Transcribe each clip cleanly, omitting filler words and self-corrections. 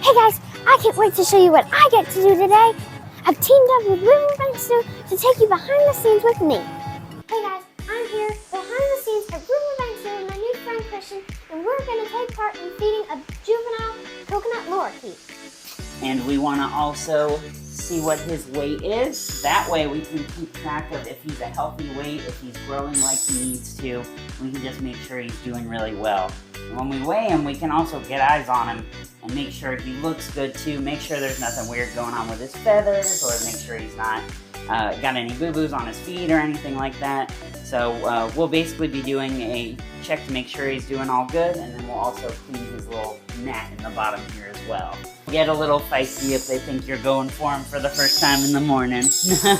Hey guys, I can't wait to show you what I get to do today. I've teamed up with Riverbanks Zoo to take you behind the scenes with me. Hey guys, I'm here behind the scenes at Riverbanks Zoo with my new friend Christian, and we're going to take part in feeding a juvenile coconut lorikeet. And we want to also see what his weight is. That way we can keep track of if he's a healthy weight, if he's growing like he needs to. We can just make sure he's doing really well. And when we weigh him, we can also get eyes on him and make sure he looks good too. Make sure there's nothing weird going on with his feathers, or make sure he's not got any boo-boos on his feet or anything like that. So we'll basically be doing a check to make sure he's doing all good, and then we'll also clean his little mat in the bottom here as well. Get a little feisty if they think you're going for him for the first time in the morning. So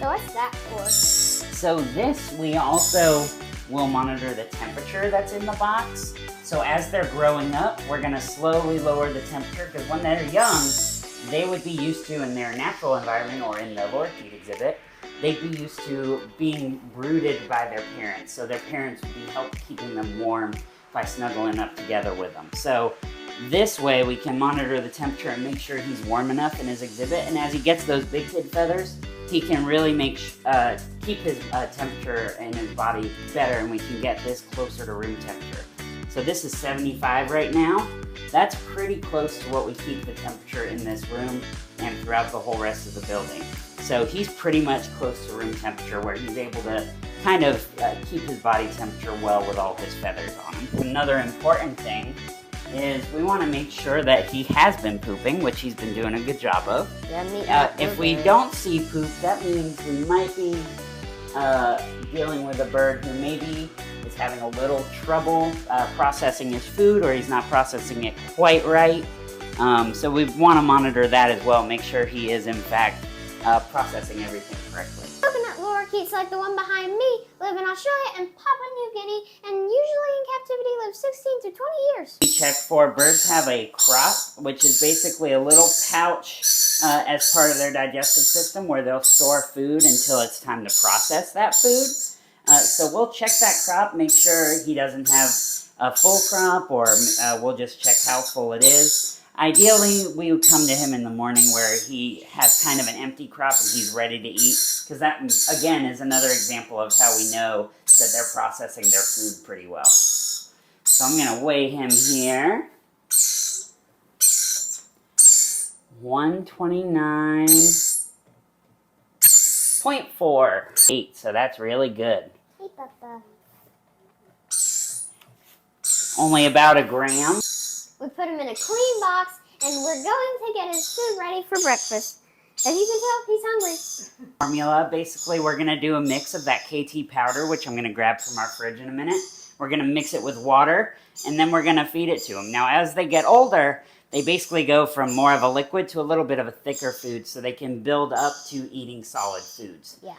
what's that for? So this, we also will monitor the temperature that's in the box. So as they're growing up, we're gonna slowly lower the temperature, because when they're young, they would be used to, in their natural environment or in the lorikeet exhibit, they'd be used to being brooded by their parents. So their parents would be help keeping them warm by snuggling up together with them. So this way we can monitor the temperature and make sure he's warm enough in his exhibit. And as he gets those big kid feathers, he can really keep his temperature in his body better, and we can get this closer to room temperature. So this is 75 right now. That's pretty close to what we keep the temperature in this room and throughout the whole rest of the building. So he's pretty much close to room temperature, where he's able to kind of keep his body temperature well with all his feathers on him. Another important thing is we want to make sure that he has been pooping, which he's been doing a good job of. If we don't see poop, that means we might be dealing with a bird who maybe is having a little trouble processing his food, or he's not processing it quite right. So we want to monitor that as well, make sure he is in fact processing everything correctly. Coconut lorikeets like the one behind me live in Australia and Papua New Guinea, and usually in captivity live 16 to 20 years. We check for birds have a crop, which is basically a little pouch as part of their digestive system where they'll store food until it's time to process that food. So we'll check that crop, make sure he doesn't have a full crop, or we'll just check how full it is. Ideally, we would come to him in the morning where he has kind of an empty crop and he's ready to eat, because that, again, is another example of how we know that they're processing their food pretty well. So I'm going to weigh him here. 129.48, so that's really good. Hey, Papa. Only about a gram. We put him in a clean box, and we're going to get his food ready for breakfast. As you can tell, he's hungry. Formula, basically we're going to do a mix of that KT powder, which I'm going to grab from our fridge in a minute. We're going to mix it with water, and then we're going to feed it to them. Now, as they get older, they basically go from more of a liquid to a little bit of a thicker food, so they can build up to eating solid foods. Yeah.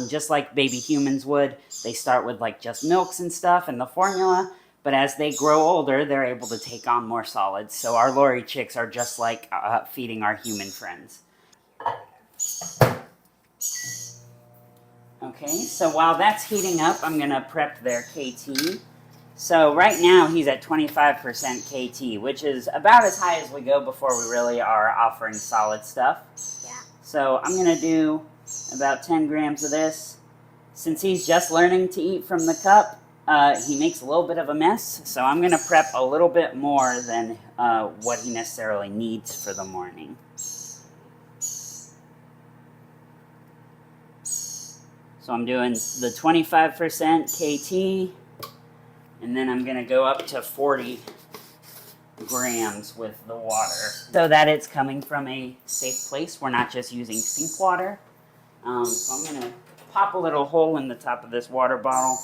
Just like baby humans would. They start with like just milks and stuff and the formula, but as they grow older, they're able to take on more solids. So our lorry chicks are just like feeding our human friends. Okay, so while that's heating up, I'm going to prep their KT. So right now he's at 25% KT, which is about as high as we go before we really are offering solid stuff. Yeah. So I'm going to do about 10 grams of this. Since he's just learning to eat from the cup, he makes a little bit of a mess, so I'm going to prep a little bit more than what he necessarily needs for the morning. So I'm doing the 25% KT, and then I'm going to go up to 40 grams with the water, so that it's coming from a safe place. We're not just using sink water. So I'm going to pop a little hole in the top of this water bottle.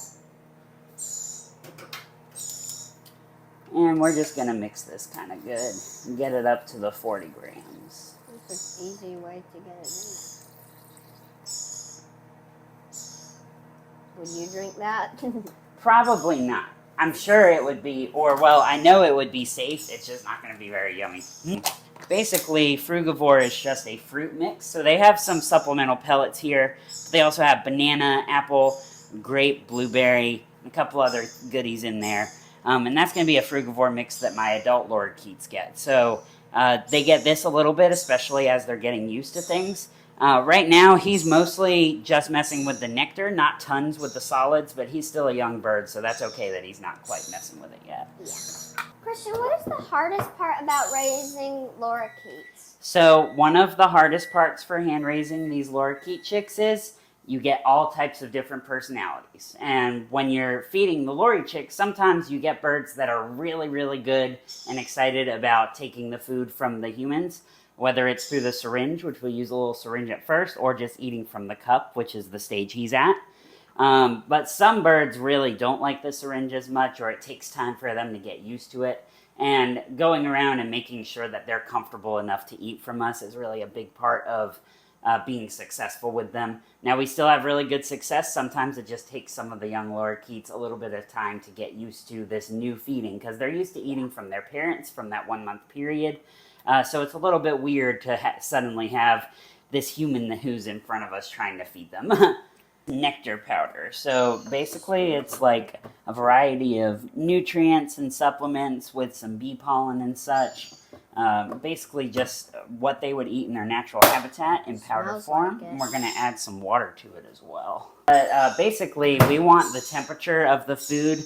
And we're just going to mix this kind of good and get it up to the 40 grams. It's an easy way to get it in. Would you drink that? Probably not. I'm sure it would be, or well, I know it would be safe. It's just not going to be very yummy. Basically, Frugivore is just a fruit mix. So they have some supplemental pellets here. They also have banana, apple, grape, blueberry, and a couple other goodies in there. And that's going to be a frugivore mix that my adult lorikeets get. So they get this a little bit, especially as they're getting used to things. Right now, he's mostly just messing with the nectar, not tons with the solids, but he's still a young bird, so that's okay that he's not quite messing with it yet. Yeah. Question, what is the hardest part about raising lorikeets? So one of the hardest parts for hand raising these lorikeet chicks is you get all types of different personalities. And when you're feeding the lorry chicks, sometimes you get birds that are really, really good and excited about taking the food from the humans, whether it's through the syringe, which we'll use a little syringe at first, or just eating from the cup, which is the stage he's at. But some birds really don't like the syringe as much, or it takes time for them to get used to it. And going around and making sure that they're comfortable enough to eat from us is really a big part of being successful with them. Now, we still have really good success. Sometimes it just takes some of the young lorikeets a little bit of time to get used to this new feeding, because they're used to eating from their parents from that 1 month period. So it's a little bit weird to suddenly have this human who's in front of us trying to feed them. Nectar powder. So basically it's like a variety of nutrients and supplements with some bee pollen and such. Basically just what they would eat in their natural habitat in powder form. Like, and we're going to add some water to it as well. But basically we want the temperature of the food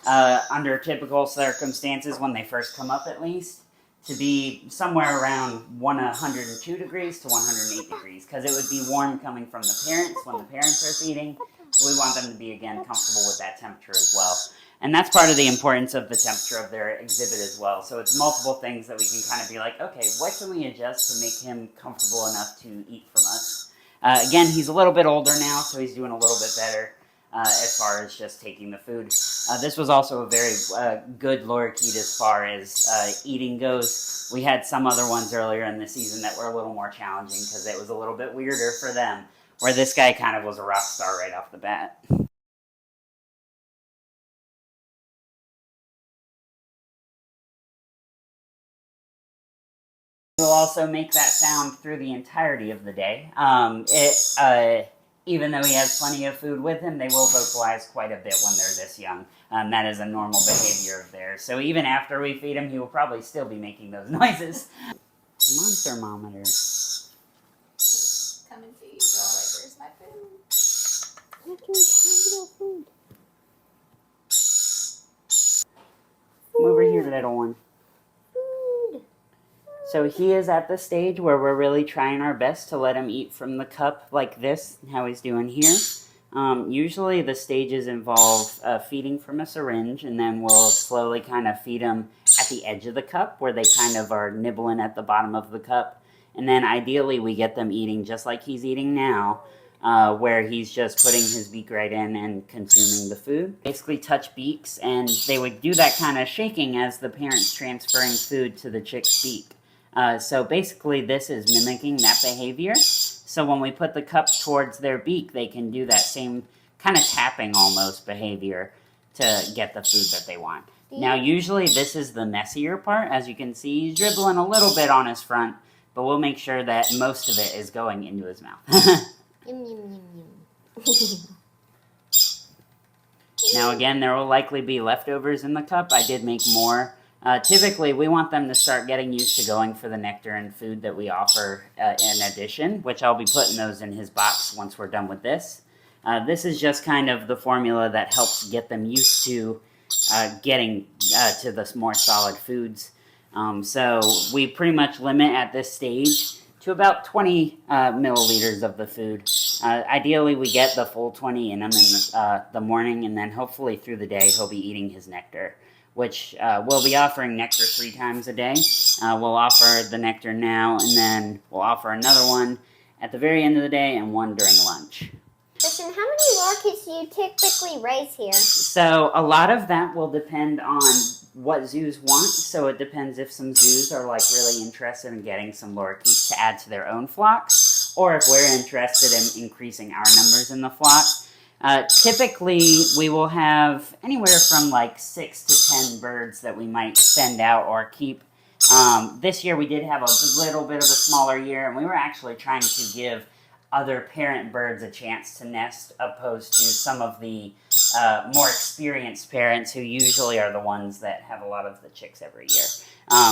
under typical circumstances when they first come up at least to be somewhere around 102 degrees to 108 degrees, because it would be warm coming from the parents when the parents are feeding. So we want them to be, again, comfortable with that temperature as well. And that's part of the importance of the temperature of their exhibit as well. So it's multiple things that we can kind of be like, okay, what can we adjust to make him comfortable enough to eat from us? Again, he's a little bit older now, so he's doing a little bit better as far as just taking the food. This was also a very good lorikeet as far as eating goes. We had some other ones earlier in the season that were a little more challenging because it was a little bit weirder for them, where this guy kind of was a rock star right off the bat. We'll also make that sound through the entirety of the day. Even though he has plenty of food with him, they will vocalize quite a bit when they're this young. That is a normal behavior of theirs. So even after we feed him, he will probably still be making those noises. Come on, thermometer. Come and feed. So like, where's my food? Look at your food. Come over here, little one. Food. So he is at the stage where we're really trying our best to let him eat from the cup like this, how he's doing here. Usually the stages involve feeding from a syringe, and then we'll slowly kind of feed him at the edge of the cup where they kind of are nibbling at the bottom of the cup. And then ideally we get them eating just like he's eating now, where he's just putting his beak right in and consuming the food. Basically touch beaks, and they would do that kind of shaking as the parent's transferring food to the chick's beak. So basically this is mimicking that behavior. So when we put the cup towards their beak, they can do that same kind of tapping almost behavior to get the food that they want. Now usually this is the messier part. As you can see, he's dribbling a little bit on his front, but we'll make sure that most of it is going into his mouth. Yum, yum, yum, yum. Now again, there will likely be leftovers in the cup. I did make more. Typically, we want them to start getting used to going for the nectar and food that we offer in addition, which I'll be putting those in his box once we're done with this. This is just kind of the formula that helps get them used to getting to the more solid foods. So we pretty much limit at this stage to about 20 milliliters of the food. Ideally, we get the full 20 in him in the morning, and then hopefully through the day he'll be eating his nectar, which we'll be offering nectar 3 times a day. We'll offer the nectar now, and then we'll offer another one at the very end of the day and one during lunch. Listen, how many lorikeets do you typically raise here? So a lot of that will depend on what zoos want. So it depends if some zoos are like really interested in getting some lorikeets to add to their own flocks, or if we're interested in increasing our numbers in the flock. Typically, we will have anywhere from like 6 to 10 birds that we might send out or keep. This year we did have a little bit of a smaller year, and we were actually trying to give other parent birds a chance to nest, opposed to some of the more experienced parents who usually are the ones that have a lot of the chicks every year.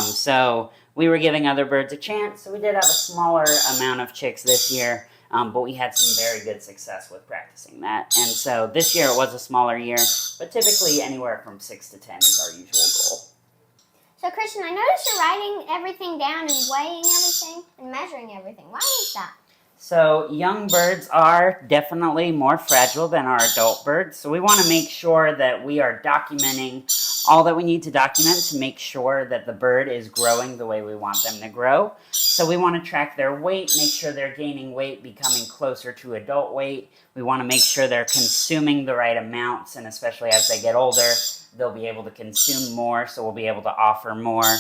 So we were giving other birds a chance, so we did have a smaller amount of chicks this year, but we had some very good success with practicing that. And so this year it was a smaller year, but typically anywhere from 6 to 10 is our usual goal. So Christian, I noticed you're writing everything down and weighing everything and measuring everything. Why is that? So young birds are definitely more fragile than our adult birds. So we want to make sure that we are documenting all that we need to document to make sure that the bird is growing the way we want them to grow. So we want to track their weight, make sure they're gaining weight, becoming closer to adult weight. We want to make sure they're consuming the right amounts, and especially as they get older, they'll be able to consume more, so we'll be able to offer more.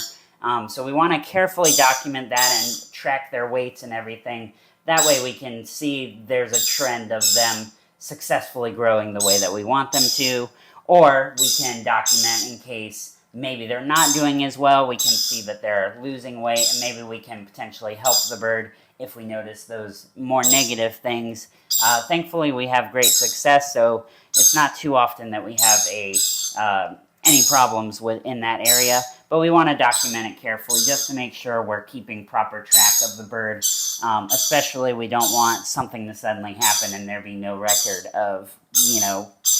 So we want to carefully document that and track their weights and everything. That way we can see there's a trend of them successfully growing the way that we want them to. Or we can document in case maybe they're not doing as well. We can see that they're losing weight, and maybe we can potentially help the bird if we notice those more negative things. Thankfully, we have great success, so it's not too often that we have any problems in that area. But we want to document it carefully just to make sure we're keeping proper track of the bird. Especially, we don't want something to suddenly happen and there be no record of,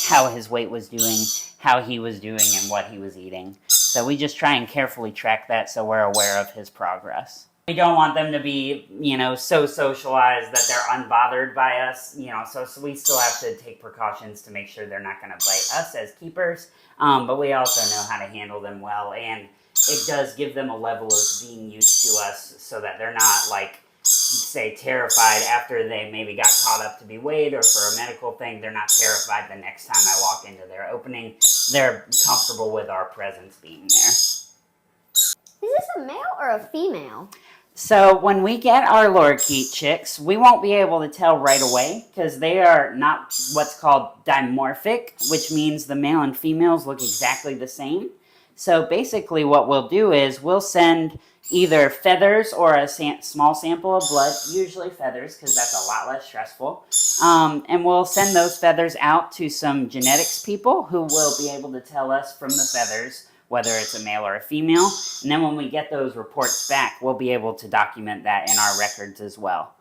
how his weight was doing, how he was doing, and what he was eating. So we just try and carefully track that so we're aware of his progress. We don't want them to be, so socialized that they're unbothered by us, so we still have to take precautions to make sure they're not going to bite us as keepers. But we also know how to handle them well, and it does give them a level of being used to us so that they're not, say, terrified after they maybe got caught up to be weighed or for a medical thing. They're not terrified the next time I walk into their opening. They're comfortable with our presence being there. Is this a male or a female? So when we get our lorikeet chicks, we won't be able to tell right away because they are not what's called dimorphic, which means the male and females look exactly the same. So basically what we'll do is we'll send either feathers or a small sample of blood, usually feathers because that's a lot less stressful. And we'll send those feathers out to some genetics people who will be able to tell us from the feathers whether it's a male or a female. And then when we get those reports back, we'll be able to document that in our records as well.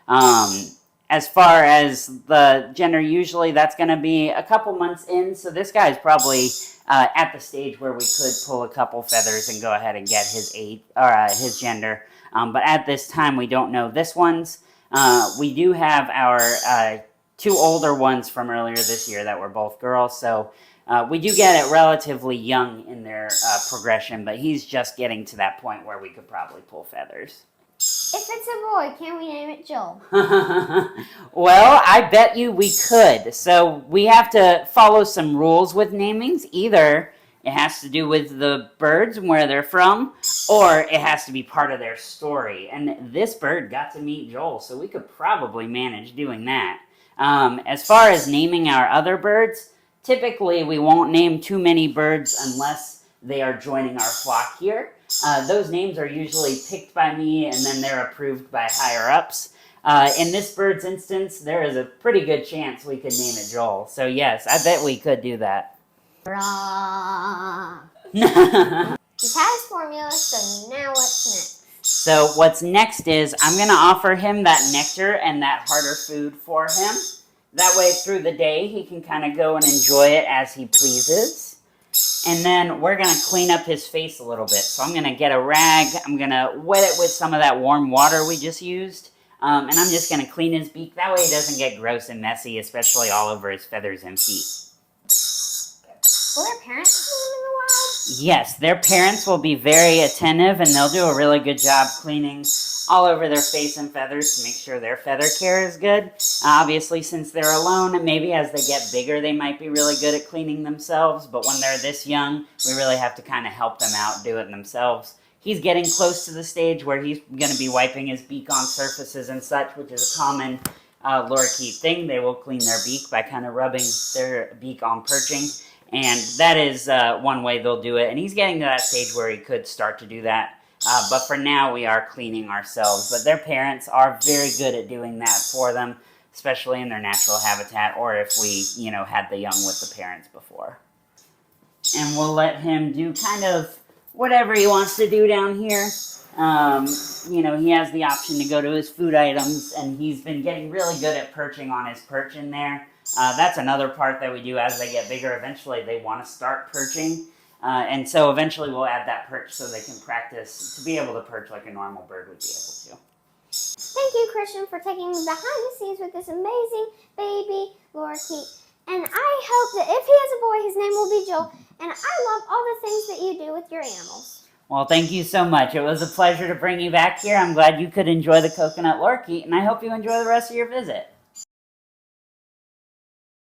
As far as the gender, usually that's going to be a couple months in. So this guy's probably at the stage where we could pull a couple feathers and go ahead and get his age or his gender. But at this time, we don't know this one's. We do have our 2 older ones from earlier this year that were both girls. So we do get it relatively young in their progression, but he's just getting to that point where we could probably pull feathers. If it's a boy, can we name it Joel? Well, I bet you we could. So we have to follow some rules with namings. Either it has to do with the birds and where they're from, or it has to be part of their story. And this bird got to meet Joel, so we could probably manage doing that. As far as naming our other birds, typically we won't name too many birds unless they are joining our flock here. Those names are usually picked by me and then they're approved by higher-ups. In this bird's instance, there is a pretty good chance we could name it Joel. So yes, I bet we could do that. He's had his formula, so now what's next? So what's next is I'm going to offer him that nectar and that harder food for him. That way through the day he can kind of go and enjoy it as he pleases. And then we're going to clean up his face a little bit. So I'm going to get a rag. I'm going to wet it with some of that warm water we just used. And I'm just going to clean his beak. That way it doesn't get gross and messy, especially all over his feathers and feet. Will their parents clean them in the wild? Yes, their parents will be very attentive and they'll do a really good job cleaning all over their face and feathers to make sure their feather care is good. Obviously, since they're alone, and maybe as they get bigger, they might be really good at cleaning themselves. But when they're this young, we really have to kind of help them out, do it themselves. He's getting close to the stage where he's going to be wiping his beak on surfaces and such, which is a common lorikeet thing. They will clean their beak by kind of rubbing their beak on perching. And that is one way they'll do it. And he's getting to that stage where he could start to do that. But for now, we are cleaning ourselves. But their parents are very good at doing that for them, especially in their natural habitat, or if we, had the young with the parents before. And we'll let him do kind of whatever he wants to do down here. He has the option to go to his food items, and he's been getting really good at perching on his perch in there. That's another part that we do as they get bigger. Eventually, they want to start perching. And so eventually we'll add that perch so they can practice to be able to perch like a normal bird would be able to. Thank you, Christian, for taking me behind the scenes with this amazing baby lorikeet. And I hope that if he has a boy, his name will be Joel. And I love all the things that you do with your animals. Well, thank you so much. It was a pleasure to bring you back here. I'm glad you could enjoy the coconut lorikeet, and I hope you enjoy the rest of your visit.